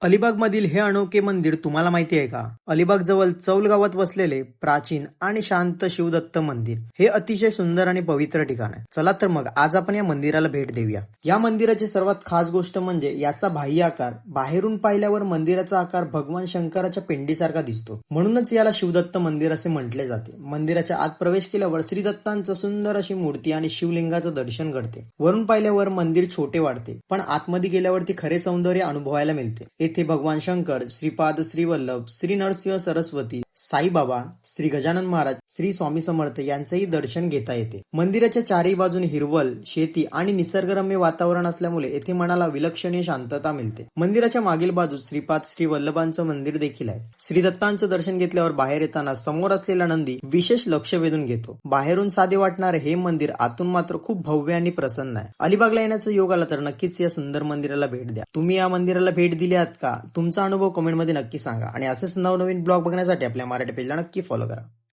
अलिबागमधील हे अनोखे मंदिर तुम्हाला माहिती आहे का? अलिबाग जवळ चौल गावात वसलेले प्राचीन आणि शांत शिवदत्त मंदिर हे अतिशय सुंदर आणि पवित्र ठिकाण आहे. चला तर मग आज आपण या मंदिराला भेट देऊया. या मंदिराची सर्वात खास गोष्ट म्हणजे याचा बाह्य आकार. बाहेरून पाहिल्यावर मंदिराचा आकार भगवान शंकराच्या पिंडीसारखा दिसतो. म्हणूनच याला शिवदत्त मंदिर असे म्हटले जाते. मंदिराच्या आत प्रवेश केल्यावर श्री दत्तांचं सुंदर अशी मूर्ती आणि शिवलिंगाचं दर्शन घडते. वरून पाहिल्यावर मंदिर छोटे वाटते, पण आतमध्ये गेल्यावरती खरे सौंदर्य अनुभवायला मिळते. येथे भगवान शंकर, श्रीपाद श्रीवल्लभ, श्री नरसिंह सरस्वती, साईबाबा, श्री गजानन महाराज, श्री स्वामी समर्थ यांचेही दर्शन घेता येते. मंदिराच्या चारही बाजूने हिरवळ, शेती आणि निसर्गरम्य वातावरण असल्यामुळे येथे मनाला विलक्षणीय शांतता मिळते. मंदिराच्या मागील बाजूस श्रीपाद श्री वल्लभांचं मंदिर देखील आहे. श्री दत्तांचं दर्शन घेतल्यावर बाहेर येताना समोर असलेला नंदी विशेष लक्ष वेधून घेतो. बाहेरून साधे वाटणारे हे मंदिर आतून मात्र खूप भव्य आणि प्रसन्न आहे. अलिबागला येण्याचा योग आला तर नक्कीच या सुंदर मंदिराला भेट द्या. तुम्ही या मंदिराला भेट दिली आहात का? तुमचा अनुभव कमेंटमध्ये नक्की सांगा आणि असेच नवनवीन ब्लॉग बघण्यासाठी आपल्या मराठी पेजला नक्की फॉलो करा.